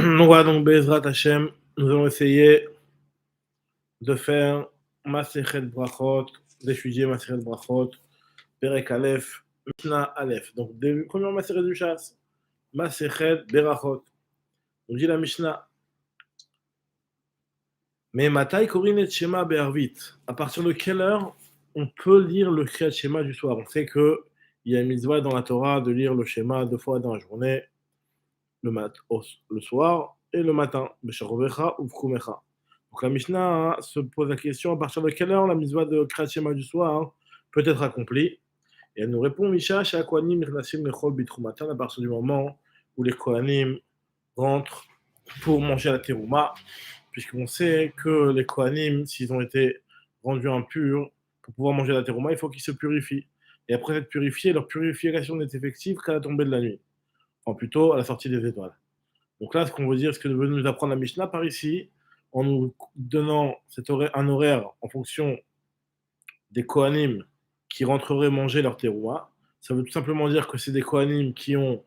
Donc voilà, donc Bezrat Hashem, nous allons essayer de faire Masechet Brachot, d'étudier Masechet Brachot, Perek Aleph, Mishnah Aleph. Donc, première Masechet du Shas, Masechet Berachot. On dit la Mishnah. Mais Matai Korin et Shema Be'arvit. À partir de quelle heure on peut lire le Kriyat Shema du soir? On sait qu'il y a une mitzvah dans la Torah de lire le Shema 2 fois dans la journée, le soir et le matin. Besharovecha ou Vchumecha. Donc la Mishnah se pose la question à partir de quelle heure la mitzvah de Kriyat Shema du soir peut être accomplie. Et elle nous répond Misha Shakoanim Mirnasim Lechol Bitrumatan, à partir du moment où les Kohanim rentrent pour manger la terouma, puisqu'on sait que les Kohanim, s'ils ont été rendus impurs pour pouvoir manger la terouma, il faut qu'ils se purifient. Et après être purifiés, leur purification n'est effective qu'à la tombée de la nuit, enfin plutôt à la sortie des étoiles. Donc là, ce qu'on veut dire, ce que veut nous apprendre la Mishnah par ici, en nous donnant un horaire en fonction des Kohanim qui rentreraient manger leur terouma, ça veut tout simplement dire que c'est des Kohanim qui ont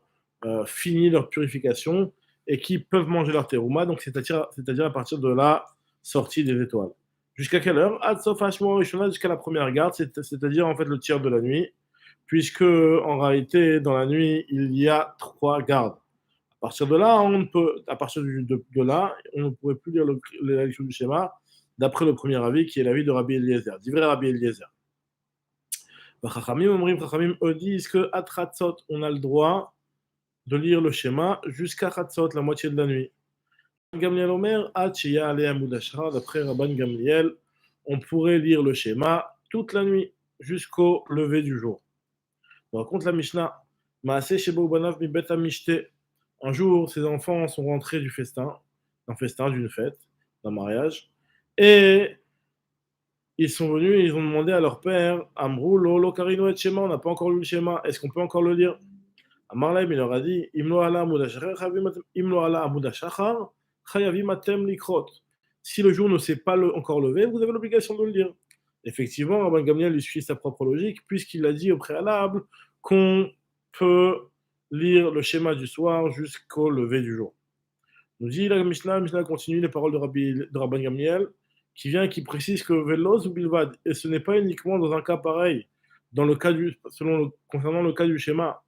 fini leur purification et qui peuvent manger leur terouma, donc c'est-à-dire à partir de la sortie des étoiles. Jusqu'à quelle heure? Ad Sof Hashmo Rishona, jusqu'à la première garde, c'est-à-dire en fait le tiers de la nuit, puisque en réalité, dans la nuit, il y a 3 gardes. À partir de là, à partir de là, on ne pourrait plus lire la lecture du schéma d'après le premier avis, qui est l'avis de Rabbi Eliezer. Divrei Rabbi Eliezer. Chachamim disent qu'à Tratzot, on a le droit de lire le schéma jusqu'à Tratzot, la moitié de la nuit. Gamliel Omer, d'après Rabban Gamliel, on pourrait lire le schéma toute la nuit jusqu'au lever du jour. On raconte la Mishnah. Maaseh Shebo Banav mi Bet Amishte. Un jour, ses enfants sont rentrés du festin, d'une fête, d'un mariage, et ils sont venus et ils ont demandé à leur père, Amrou, Lolo Karino et Shema, on n'a pas encore lu le schéma, est-ce qu'on peut encore le lire? Amarlem, il leur a dit, Imlo ala amud hashachar, chayavim atem likrot. Si le jour ne s'est pas encore levé, vous avez l'obligation de le lire. Effectivement, Rabban Gamliel lui suit sa propre logique, puisqu'il a dit au préalable qu'on peut lire le schéma du soir jusqu'au lever du jour. Nous dit la Mishnah continue les paroles de Rabban Gamliel, qui précise que Velos ou Bilvad, et ce n'est pas uniquement dans un cas pareil, concernant le cas du schéma,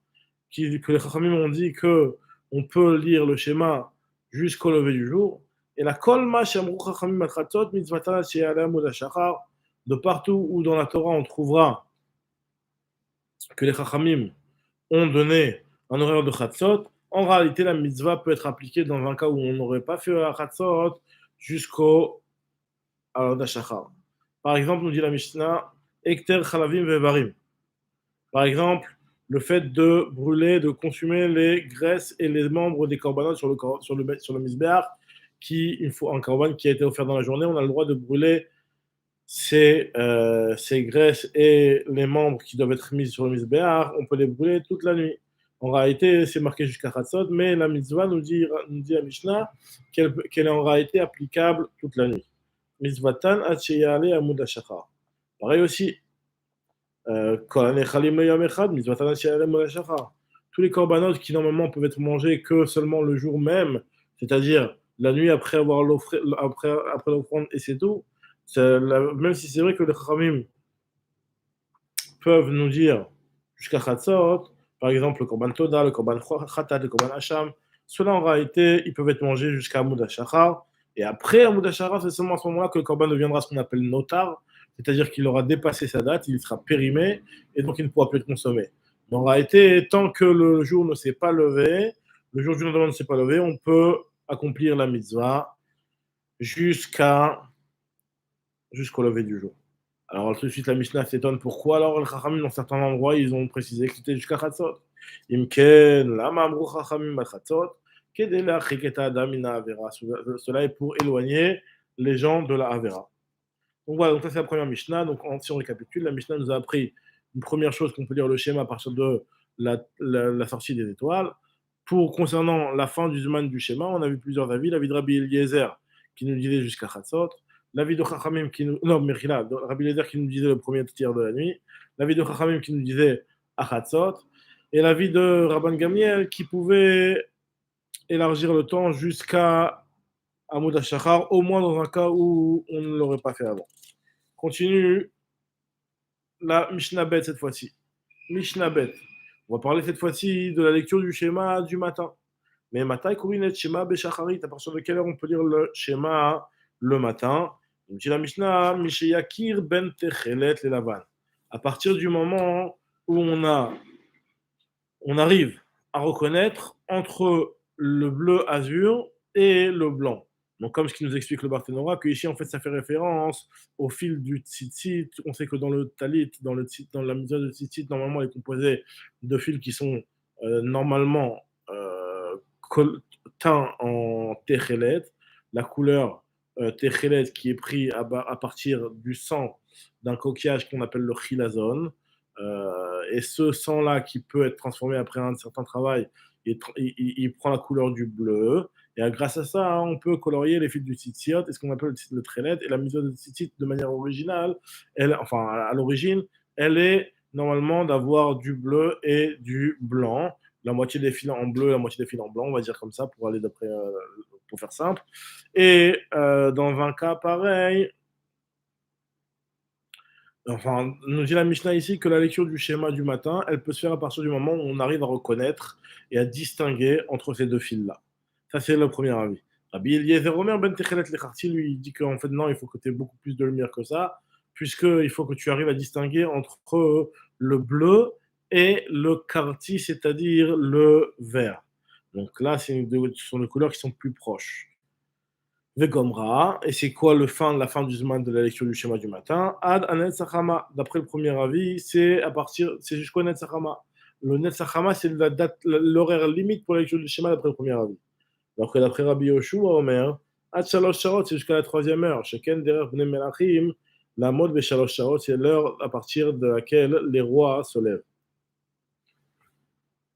que les Chachamim ont dit qu'on peut lire le schéma jusqu'au lever du jour, et la Kolma Shamru Chachamim Atratot Mitzvatan She'alem Udashachar, de partout où dans la Torah on trouvera que les Chachamim ont donné un horaire de Chatzot, en réalité, la mitzvah peut être appliquée dans un cas où on n'aurait pas fait la Chatzot jusqu'au Dashachar. Par exemple, nous dit la Mishnah, Ekter Chalavim Vevarim. Par exemple, le fait de brûler, de consumer les graisses et les membres des korbanot sur le misbéach, un korban qui a été offert dans la journée, on a le droit de brûler ces graisses et les membres qui doivent être mis sur le misbéach, on peut les brûler toute la nuit. En réalité, c'est marqué jusqu'à Chatzot, mais la mitzvah nous dit à Mishnah qu'elle est en réalité applicable toute la nuit. Mitzvatan ad sheyale amud hashachar. Pareil aussi, tous les korbanot qui normalement peuvent être mangés que seulement le jour même, c'est-à-dire la nuit après l'offrande et c'est tout, même si c'est vrai que les Chachamim peuvent nous dire jusqu'à Chatzot, par exemple le korban Toda, le korban Khatat, le korban Hacham, ceux-là en réalité ils peuvent être mangés jusqu'à Amud HaShachar, et après Amud HaShachar, c'est seulement à ce moment-là que le korban deviendra ce qu'on appelle notar, c'est-à-dire qu'il aura dépassé sa date, il sera périmé, et donc il ne pourra plus être consommé. Mais en réalité, tant que le jour ne s'est pas levé, le jour du lendemain ne s'est pas levé, on peut accomplir la mitzvah jusqu'au lever du jour. Alors tout de suite la Mishnah s'étonne pourquoi alors les Chachamim dans certains endroits ils ont précisé que c'était jusqu'à Chatzot. Imken, lama amru Chachamim Chatzot, kedei le'archik et ha'adam min ha'avera. Cela est pour éloigner les gens de la Avera. Donc voilà, donc ça c'est la première Mishnah. Donc si on récapitule, la Mishnah nous a appris une première chose qu'on peut lire le schéma à partir de la sortie des étoiles. Concernant la fin du Zman du schéma, on a vu plusieurs avis. L'avis de Rabbi Eliezer qui nous disait jusqu'à Chatzot. L'avis de Chachamim Rabbi Eliezer qui nous disait le premier tiers de la nuit. L'avis de Chachamim qui nous disait à Chatzot. Et l'avis de Rabban Gamliel qui pouvait élargir le temps jusqu'à Hamoud HaShachar, au moins dans un cas où on ne l'aurait pas fait avant. Continue la Mishnah Bet cette fois-ci. Mishnah Bet. On va parler cette fois-ci de la lecture du schéma du matin. Mais matai kubinet schéma beshacharit. À partir de quelle heure on peut lire le schéma le matin? Il dit la Mishnah, Mishayakir ben techelet le lavan. À partir du moment où on arrive à reconnaître entre le bleu azur et le blanc. Donc, comme ce qui nous explique le Barthénora, que ici, en fait, ça fait référence au fil du tzitzit. On sait que dans le talit, dans la mesure de tzitzit, normalement, elle est composée de fils qui sont normalement teints en techelet. La couleur techelet qui est prise à partir du sang d'un coquillage qu'on appelle le chilazone. Et ce sang-là qui peut être transformé après un certain travail, il prend la couleur du bleu. Et grâce à ça, hein, on peut colorier les fils du tzitzit et ce qu'on appelle le trélet. Et la mise de tzitzit, de manière originale, enfin à l'origine, elle est normalement d'avoir du bleu et du blanc. La moitié des fils en bleu, la moitié des fils en blanc, on va dire comme ça pour aller d'après, pour faire simple. Et dans un cas pareil, enfin, nous dit la Mishnah ici que la lecture du schéma du matin, elle peut se faire à partir du moment où on arrive à reconnaître et à distinguer entre ces deux fils-là. Ça, c'est le premier avis. Rabbi Eliezer Omer ben Techelet Lecharti, lui, il dit qu'en fait, non, il faut que tu aies beaucoup plus de lumière que ça, puisqu'il faut que tu arrives à distinguer entre le bleu et le karti, c'est-à-dire le vert. Donc là, ce sont des couleurs qui sont plus proches. Vegomra, et c'est quoi la fin du Zman de la lecture du schéma du matin? Ad Anet Sachama. D'après le premier avis, c'est jusqu'au Net Sachama. Le Net Sachama, c'est la date, l'horaire limite pour la lecture du schéma d'après le premier avis. Alors que d'après Rabbi Yoshua, Omer, Ad Shalosh Sharot, c'est jusqu'à la troisième heure. Sheken Derer Bnei Melachim, la mode de Shalosh Sharot, c'est l'heure à partir de laquelle les rois se lèvent.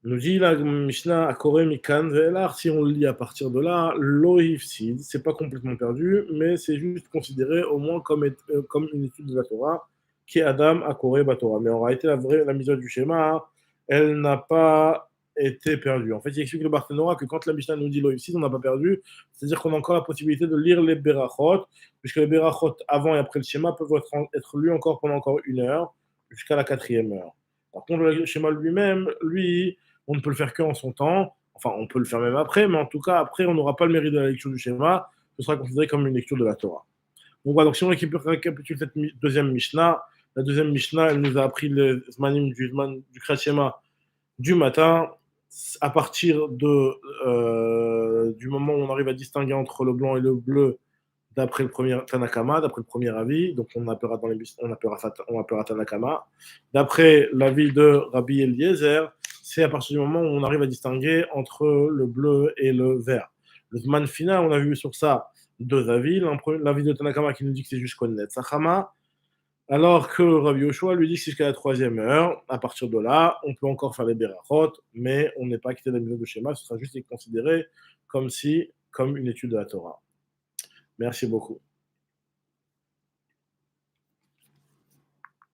Nous dit la Mishnah à Koré Mikan Ve'elar, si on le lit à partir de là, lo hifsid, c'est pas complètement perdu, mais c'est juste considéré au moins comme une étude de la Torah, qui est Adam à Koré Batora. Mais en réalité, la mise du schéma, elle n'a pas été perdue. En fait, il explique le Barthénora que quand la Mishnah nous dit lo hifsid, on n'a pas perdu, c'est-à-dire qu'on a encore la possibilité de lire les Berachot, puisque les Berachot avant et après le schéma peuvent être lus encore pendant encore 1 heure, jusqu'à la 4e heure. Par contre, le schéma lui-même, lui, on ne peut le faire qu'en son temps. Enfin, on peut le faire même après, mais en tout cas, après, on n'aura pas le mérite de la lecture du schéma. Ce sera considéré comme une lecture de la Torah. Donc voilà, donc si on récapitule cette deuxième Mishnah, la deuxième Mishnah, elle nous a appris le Zmanim du Kriyat Shema du matin, à partir du moment où on arrive à distinguer entre le blanc et le bleu, d'après le premier Tanakama, d'après le premier avis, donc on appellera Tanakama. D'après l'avis de Rabbi Eliezer, c'est à partir du moment où on arrive à distinguer entre le bleu et le vert. Le Zman final, on a vu sur ça 2 avis. L'avis de Tanakama qui nous dit que c'est juste Konnet Sachama, alors que Rabbi Yoshua lui dit que c'est jusqu'à la 3e heure. À partir de là, on peut encore faire les Berachot, mais on n'est pas quitté de la mise de schéma, ce sera juste considéré comme une étude de la Torah. Merci beaucoup.